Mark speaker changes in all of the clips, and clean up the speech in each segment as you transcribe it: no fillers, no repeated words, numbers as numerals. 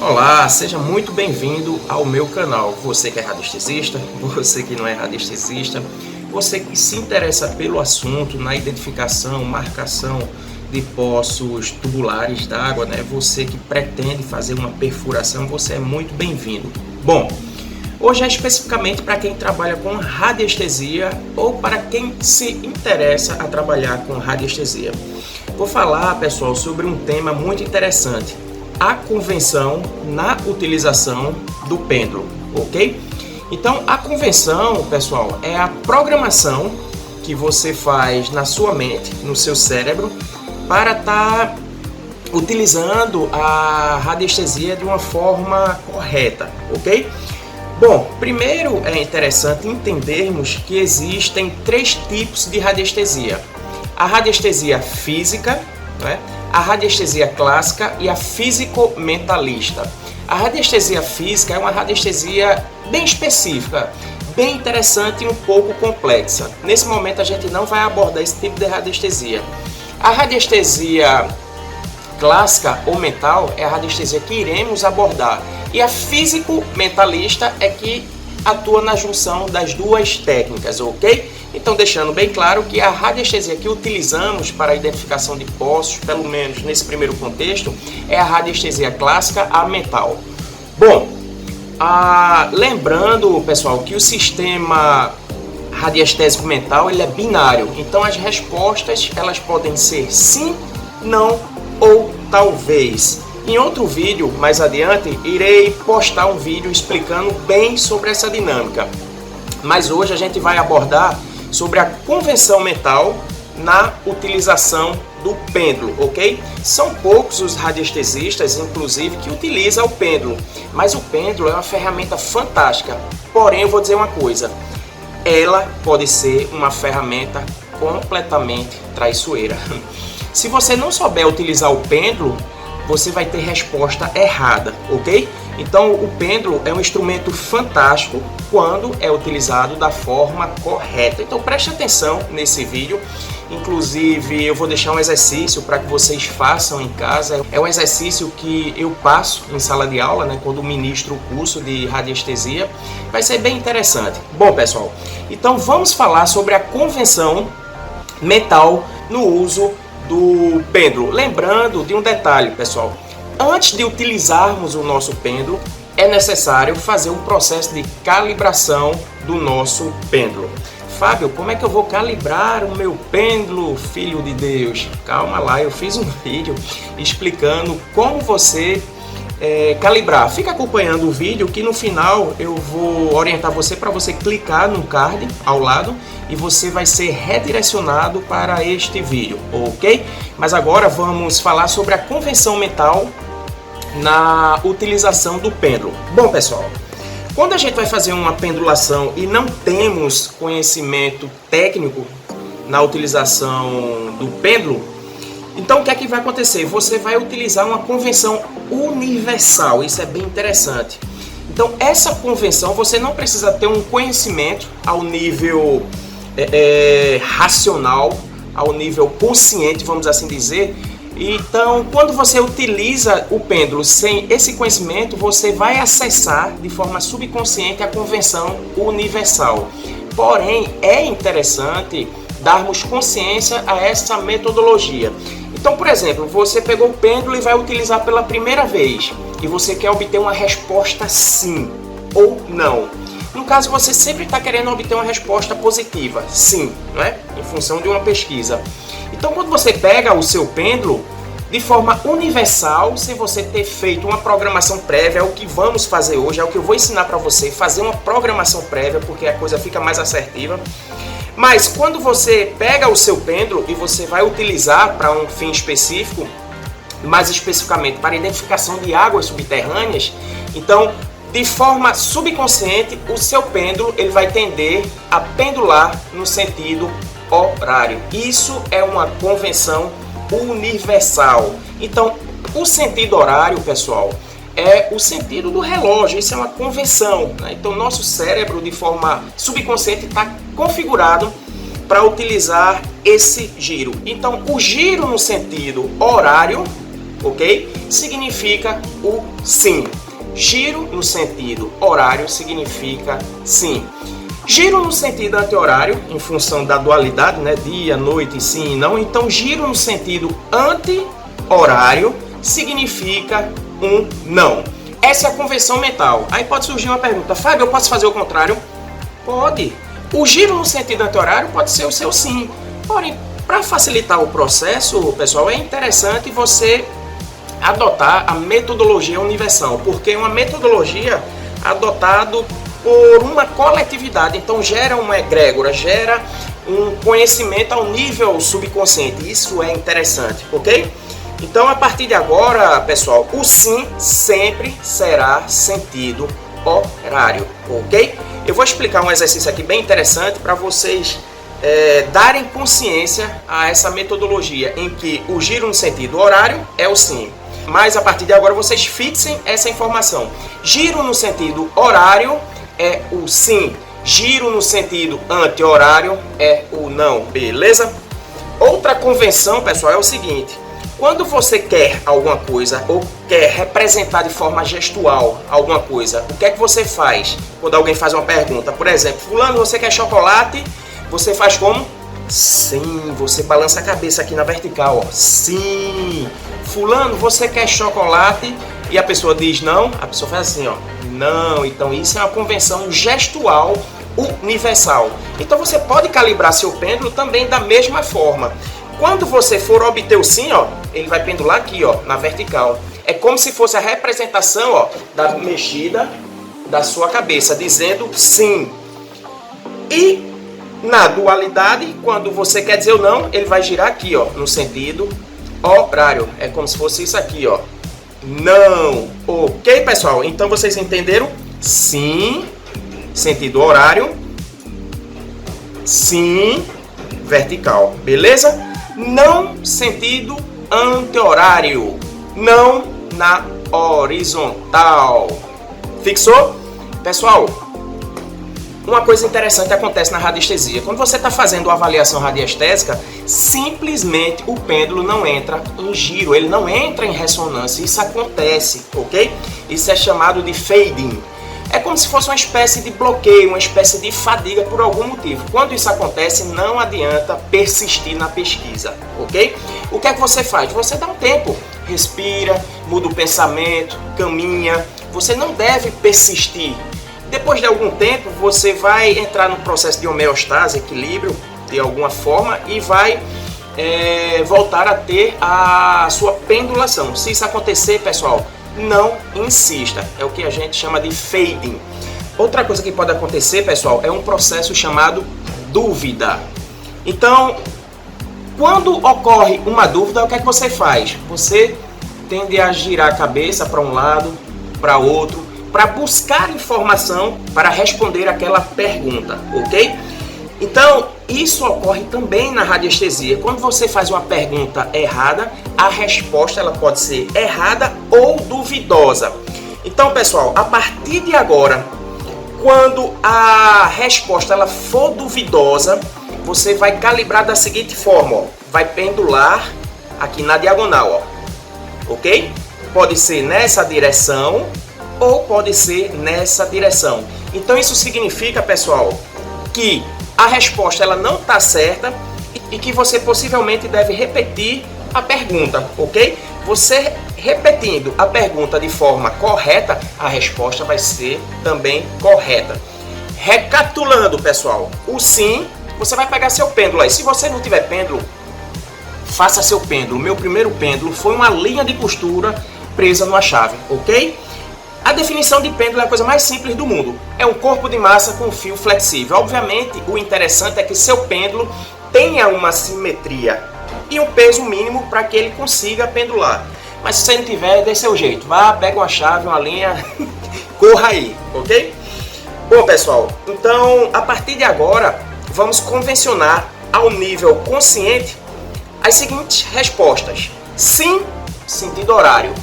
Speaker 1: Olá, seja muito bem-vindo ao meu canal. Você que é radiestesista, você que não é radiestesista, você que se interessa pelo assunto na identificação, marcação de poços tubulares d'água, né? Você que pretende fazer uma perfuração, você é muito bem-vindo. Bom, hoje é especificamente para quem trabalha com radiestesia ou para quem se interessa a trabalhar com radiestesia. Vou falar, pessoal, sobre um tema muito interessante: a convenção na utilização do pêndulo, ok? Então, a convenção, pessoal, é a programação que você faz na sua mente, no seu cérebro, para estar utilizando a radiestesia de uma forma correta, ok? Bom, primeiro é interessante entendermos que existem três tipos de radiestesia: a radiestesia física, né? A radiestesia clássica e a físico-mentalista. A radiestesia física é uma radiestesia bem específica, bem interessante e um pouco complexa. Nesse momento a gente não vai abordar esse tipo de radiestesia. A radiestesia clássica ou mental é a radiestesia que iremos abordar. E a físico-mentalista é que atua na junção das duas técnicas, ok? Então, deixando bem claro que a radiestesia que utilizamos para a identificação de poços, pelo menos nesse primeiro contexto, é a radiestesia clássica, a mental. Bom, lembrando, pessoal, que o sistema radiestésico mental ele é binário. Então, as respostas elas podem ser sim, não ou talvez. Em outro vídeo, mais adiante, irei postar um vídeo explicando bem sobre essa dinâmica. Mas hoje a gente vai abordar sobre a convenção mental na utilização do pêndulo, ok? São poucos os radiestesistas, inclusive, que utilizam o pêndulo. Mas o pêndulo é uma ferramenta fantástica. Porém, eu vou dizer uma coisa: ela pode ser uma ferramenta completamente traiçoeira. Se você não souber utilizar o pêndulo, você vai ter resposta errada, ok? Então, o pêndulo é um instrumento fantástico quando é utilizado da forma correta. Então, preste atenção nesse vídeo. Inclusive, eu vou deixar um exercício para que vocês façam em casa. É um exercício que eu passo em sala de aula, né, quando ministro o curso de radiestesia. Vai ser bem interessante. Bom, pessoal, então vamos falar sobre a convenção mental no uso do pêndulo. Lembrando de um detalhe, pessoal: antes de utilizarmos o nosso pêndulo, é necessário fazer um processo de calibração do nosso pêndulo. Fábio, como é que eu vou calibrar o meu pêndulo, filho de Deus? Calma lá, eu fiz um vídeo explicando como você calibrar. Fica acompanhando o vídeo que no final eu vou orientar você para você clicar no card ao lado e você vai ser redirecionado para este vídeo, ok? Mas agora vamos falar sobre a convenção mental na utilização do pêndulo. Bom, pessoal, quando a gente vai fazer uma pendulação e não temos conhecimento técnico na utilização do pêndulo, então o que é que vai acontecer? Você vai utilizar uma convenção universal. Isso é bem interessante. Então, essa convenção você não precisa ter um conhecimento ao nível racional, ao nível consciente, vamos assim dizer. Então, quando você utiliza o pêndulo sem esse conhecimento, você vai acessar de forma subconsciente a convenção universal. Porém, é interessante darmos consciência a essa metodologia. Então, por exemplo, você pegou o pêndulo e vai utilizar pela primeira vez e você quer obter uma resposta sim ou não. No caso, você sempre está querendo obter uma resposta positiva, sim, não é? Em função de uma pesquisa. Então, quando você pega o seu pêndulo de forma universal, sem você ter feito uma programação prévia, é o que vamos fazer hoje, é o que eu vou ensinar para você, fazer uma programação prévia, porque a coisa fica mais assertiva. Mas quando você pega o seu pêndulo e você vai utilizar para um fim específico, mais especificamente para identificação de águas subterrâneas, então, de forma subconsciente, o seu pêndulo ele vai tender a pendular no sentido horário. Isso é uma convenção universal. Então, o sentido horário, pessoal, é o sentido do relógio. Isso é uma convenção, né? Então, nosso cérebro, de forma subconsciente, está configurado para utilizar esse giro. Então, o giro no sentido horário ok? Significa o sim. Giro no sentido horário significa sim. Giro no sentido anti-horário, em função da dualidade, né? Dia, noite, sim e não. Então, giro no sentido anti-horário significa um não. Essa é a convenção mental. Aí pode surgir uma pergunta: Fábio, eu posso fazer o contrário? Pode. O giro no sentido anti-horário pode ser o seu sim. Porém, para facilitar o processo, pessoal, é interessante você adotar a metodologia universal, porque é uma metodologia adotada por uma coletividade, então gera uma egrégora, gera um conhecimento ao nível subconsciente. Isso é interessante, ok? Então, a partir de agora, pessoal, o sim sempre será sentido horário, ok? Eu vou explicar um exercício aqui bem interessante para vocês darem consciência a essa metodologia em que o giro no sentido horário é o sim. Mas a partir de agora vocês fixem essa informação. Giro no sentido horário é o sim. Giro no sentido anti-horário é o não, beleza? Outra convenção, pessoal, é o seguinte: quando você quer alguma coisa ou quer representar de forma gestual alguma coisa, o que é que você faz quando alguém faz uma pergunta? Por exemplo, fulano, você quer chocolate? Você faz como? Sim, você balança a cabeça aqui na vertical, ó. Sim. Fulano, você quer chocolate? E a pessoa diz não, a pessoa faz assim, ó. Não. Então isso é uma convenção gestual universal. Então você pode calibrar seu pêndulo também da mesma forma. Quando você for obter o sim, ó, ele vai pendular aqui, ó, na vertical. É como se fosse a representação, ó, da mexida da sua cabeça, dizendo sim. E na dualidade, quando você quer dizer o não, ele vai girar aqui, ó, no sentido horário. É como se fosse isso aqui, ó. Não. Ok, pessoal? Então vocês entenderam? Sim, sentido horário. Sim, vertical. Beleza? Não, sentido anti-horário. Não na horizontal. Fixou? Pessoal, uma coisa interessante acontece na radiestesia. Quando você está fazendo a avaliação radiestésica, simplesmente o pêndulo não entra em giro, ele não entra em ressonância. Isso acontece, ok? Isso é chamado de fading. É como se fosse uma espécie de bloqueio, uma espécie de fadiga por algum motivo. Quando isso acontece, não adianta persistir na pesquisa, ok? O que é que você faz? Você dá um tempo, respira, muda o pensamento, caminha. Você não deve persistir. Depois de algum tempo, você vai entrar no processo de homeostase, equilíbrio, de alguma forma, e vai voltar a ter a sua pendulação. Se isso acontecer, pessoal, não insista. É o que a gente chama de fading. Outra coisa que pode acontecer, pessoal, é um processo chamado dúvida. Então, quando ocorre uma dúvida, o que é que você faz? Você tende a girar a cabeça para um lado, para outro, para buscar informação para responder aquela pergunta, ok? Então, isso ocorre também na radiestesia. Quando você faz uma pergunta errada, a resposta ela pode ser errada ou duvidosa. Então, pessoal, a partir de agora, quando a resposta ela for duvidosa, você vai calibrar da seguinte forma, ó. Vai pendular aqui na diagonal, ó. Ok? Pode ser nessa direção ou pode ser nessa direção. Então isso significa, pessoal, que a resposta ela não está certa e que você possivelmente deve repetir a pergunta, ok? Você repetindo a pergunta de forma correta, a resposta vai ser também correta. Recapitulando, pessoal, o sim, você vai pegar seu pêndulo aí. Se você não tiver pêndulo, faça seu pêndulo. Meu primeiro pêndulo foi uma linha de costura presa numa chave, ok? A definição de pêndulo é a coisa mais simples do mundo. É um corpo de massa com fio flexível. Obviamente, o interessante é que seu pêndulo tenha uma simetria e um peso mínimo para que ele consiga pendular. Mas se você não tiver, dê seu jeito. Vá, pega uma chave, uma linha, corra aí, ok? Bom, pessoal, então, a partir de agora, vamos convencionar ao nível consciente as seguintes respostas. Sim, sentido horário.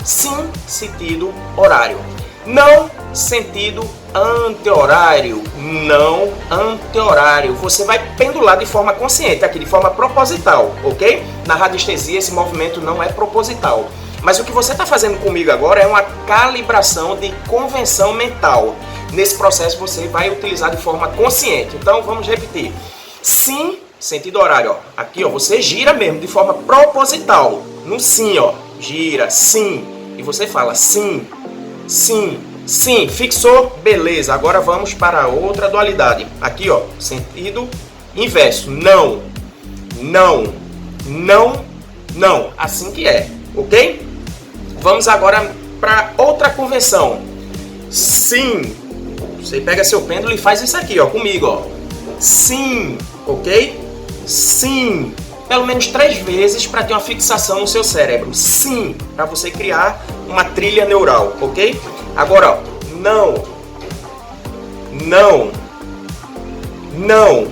Speaker 1: Sim, sentido horário. Não sentido anti-horário, não anti-horário. Você vai pendular de forma consciente, aqui de forma proposital, ok? Na radiestesia esse movimento não é proposital. Mas o que você está fazendo comigo agora é uma calibração de convenção mental. Nesse processo você vai utilizar de forma consciente. Então vamos repetir. Sim, sentido horário, ó. Aqui, ó, você gira mesmo de forma proposital. No sim, ó, gira, sim. E você fala sim, sim, sim. Fixou? Beleza. Agora vamos para outra dualidade. Aqui, ó, sentido inverso. Não, não, não, não. Assim que é, ok? Vamos agora para outra convenção. Sim. Você pega seu pêndulo e faz isso aqui, ó, comigo, ó. Sim, ok? Sim. Pelo menos 3 vezes para ter uma fixação no seu cérebro. Sim, para você criar uma trilha neural, ok? Agora, ó, não. Não. Não.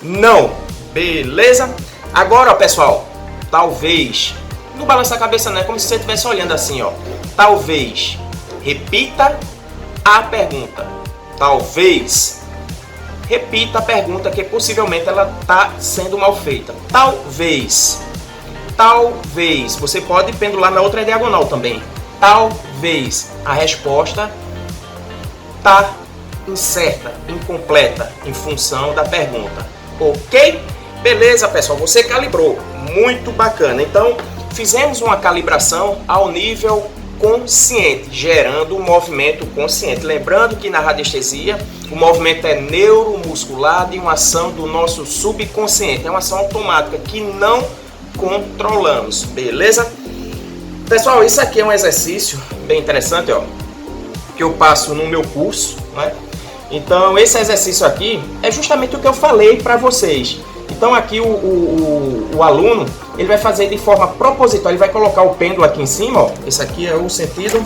Speaker 1: Não. Beleza? Agora, ó, pessoal, talvez... Não balança a cabeça, não é como se você estivesse olhando assim, ó. Talvez. Repita a pergunta. Talvez. Repita a pergunta, que possivelmente ela está sendo mal feita. Talvez. Talvez. Você pode pendular na outra diagonal também. Talvez. A resposta está incerta, incompleta, em função da pergunta. Ok? Beleza, pessoal. Você calibrou. Muito bacana. Então, fizemos uma calibração ao nível consciente, gerando um movimento consciente. Lembrando que na radiestesia o movimento é neuromuscular de uma ação do nosso subconsciente. É uma ação automática que não controlamos. Beleza? Pessoal, isso aqui é um exercício bem interessante, ó, que eu passo no meu curso, né? Então esse exercício aqui é justamente o que eu falei para vocês. Então aqui o aluno, ele vai fazer de forma proposital, ele vai colocar o pêndulo aqui em cima, ó. Esse aqui é o sentido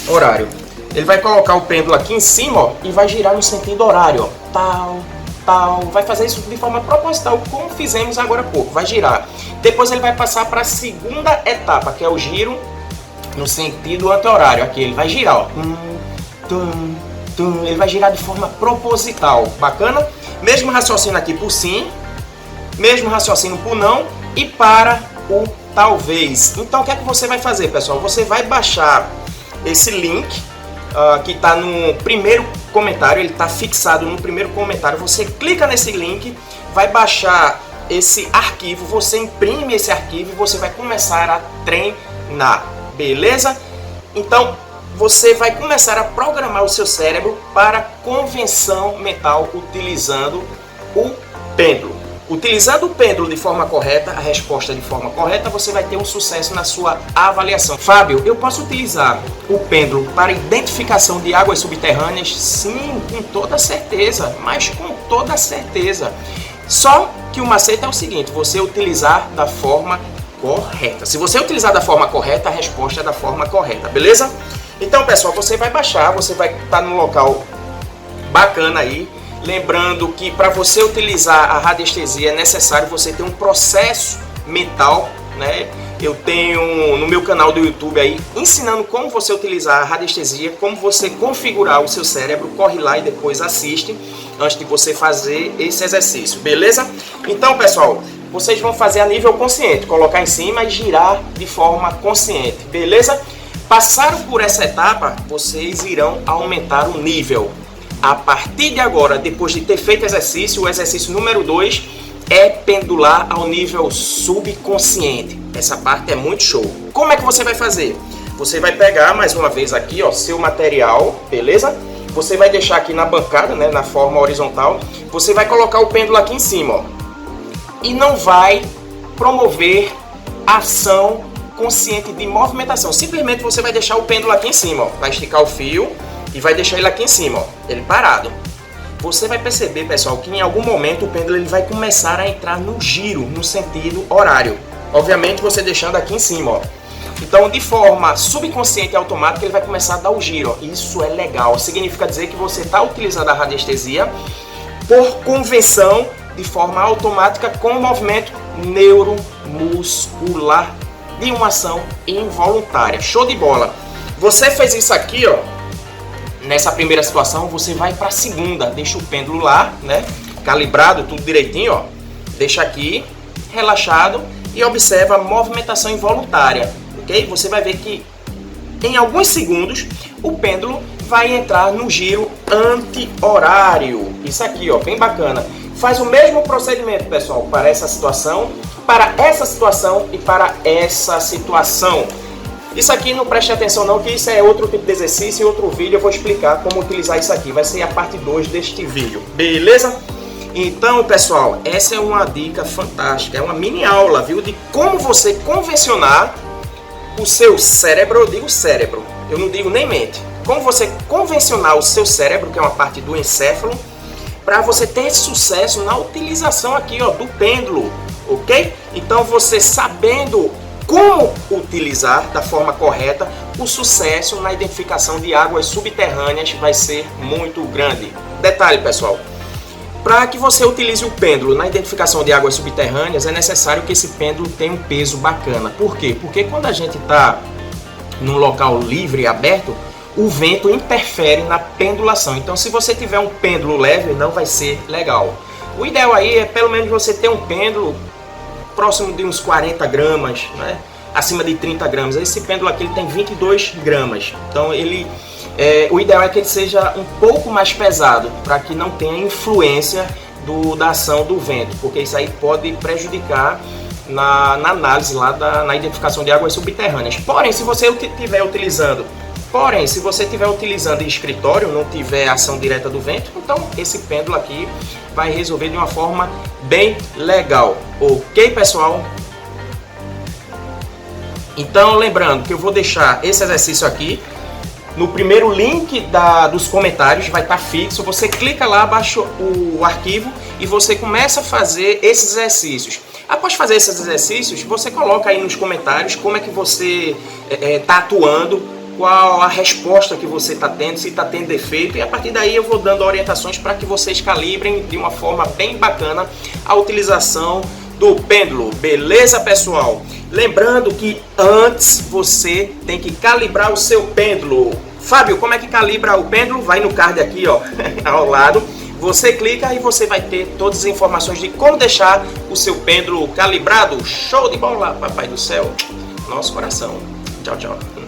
Speaker 1: horário. Ele vai colocar o pêndulo aqui em cima, ó, e vai girar no sentido horário, ó. Tal, tal. Vai fazer isso de forma proposital, como fizemos agora há pouco. Vai girar. Depois ele vai passar para a segunda etapa, que é o giro no sentido anti-horário. Aqui ele vai girar, ó. Ele vai girar de forma proposital. Bacana? Mesmo raciocínio aqui por sim. Mesmo raciocínio por não e para o talvez. Então o que é que você vai fazer, pessoal? Você vai baixar esse link que está no primeiro comentário, ele está fixado no primeiro comentário. Você clica nesse link, vai baixar esse arquivo, você imprime esse arquivo e você vai começar a treinar, beleza? Então você vai começar a programar o seu cérebro para convenção mental utilizando o pêndulo. Utilizando o pêndulo de forma correta, a resposta de forma correta, você vai ter um sucesso na sua avaliação. Fábio, eu posso utilizar o pêndulo para identificação de águas subterrâneas? Sim, com toda certeza, mas com toda certeza. Só que o macete é o seguinte, você utilizar da forma correta. Se você utilizar da forma correta, a resposta é da forma correta, beleza? Então, pessoal, você vai baixar, você vai estar num local bacana aí. Lembrando que para você utilizar a radiestesia é necessário você ter um processo mental, né? Eu tenho no meu canal do YouTube aí ensinando como você utilizar a radiestesia, como você configurar o seu cérebro. Corre lá e depois assiste antes de você fazer esse exercício, beleza? Então, pessoal, vocês vão fazer a nível consciente, colocar em cima e girar de forma consciente, beleza? Passaram por essa etapa, vocês irão aumentar o nível. A partir de agora, depois de ter feito exercício, o exercício número 2 é pendular ao nível subconsciente. Essa parte é muito show. Como é que você vai fazer? Você vai pegar mais uma vez aqui, ó, seu material, beleza? Você vai deixar aqui na bancada, né, na forma horizontal. Você vai colocar o pêndulo aqui em cima, ó, e não vai promover ação consciente de movimentação. Simplesmente você vai deixar o pêndulo aqui em cima, ó, vai esticar o fio e vai deixar ele aqui em cima, ó, ele parado. Você vai perceber, pessoal, que em algum momento o pêndulo ele vai começar a entrar no giro, no sentido horário. Obviamente você deixando aqui em cima, ó. Então, de forma subconsciente e automática, ele vai começar a dar o giro, ó. Isso é legal. Significa dizer que você está utilizando a radiestesia por convenção, de forma automática, com o movimento neuromuscular de uma ação involuntária. Show de bola! Você fez isso aqui, ó. Nessa primeira situação, você vai para a segunda. Deixa o pêndulo lá, né? Calibrado, tudo direitinho, ó. Deixa aqui, relaxado e observa a movimentação involuntária, ok? Você vai ver que em alguns segundos o pêndulo vai entrar no giro anti-horário. Isso aqui, ó, bem bacana. Faz o mesmo procedimento, pessoal, para essa situação e para essa situação. Isso aqui não preste atenção não, que isso é outro tipo de exercício e outro vídeo eu vou explicar como utilizar isso aqui. Vai ser a parte 2 deste vídeo, beleza? Então, pessoal, essa é uma dica fantástica, é uma mini aula, viu, de como você convencionar o seu cérebro. Eu digo cérebro, eu não digo nem mente. Como você convencionar o seu cérebro, que é uma parte do encéfalo, para você ter sucesso na utilização aqui, ó, do pêndulo, ok? Então, você sabendo como utilizar da forma correta, o sucesso na identificação de águas subterrâneas vai ser muito grande. Detalhe, pessoal, para que você utilize o pêndulo na identificação de águas subterrâneas, é necessário que esse pêndulo tenha um peso bacana. Por quê? Porque quando a gente está num local livre e aberto, o vento interfere na pendulação. Então, se você tiver um pêndulo leve, não vai ser legal. O ideal aí é pelo menos você ter um pêndulo próximo de uns 40 gramas, né? Acima de 30 gramas. Esse pêndulo aqui ele tem 22 gramas. Então, o ideal é que ele seja um pouco mais pesado, para que não tenha influência da ação do vento, porque isso aí pode prejudicar na análise lá na identificação de águas subterrâneas. Porém, se você estiver utilizando em escritório, não tiver ação direta do vento, então esse pêndulo aqui vai resolver de uma forma bem legal. Ok, pessoal? Então, lembrando que eu vou deixar esse exercício aqui no primeiro link dos comentários, vai estar fixo. Você clica lá, baixa o arquivo e você começa a fazer esses exercícios. Após fazer esses exercícios, você coloca aí nos comentários como é que você está atuando, qual a resposta que você está tendo, se está tendo defeito, e a partir daí eu vou dando orientações para que vocês calibrem de uma forma bem bacana a utilização do pêndulo, beleza, pessoal? Lembrando que antes você tem que calibrar o seu pêndulo. Fábio, como é que calibra o pêndulo? Vai no card aqui, ó, ao lado. Você clica e você vai ter todas as informações de como deixar o seu pêndulo calibrado. Show de bola, papai do céu. Nosso coração. Tchau, tchau.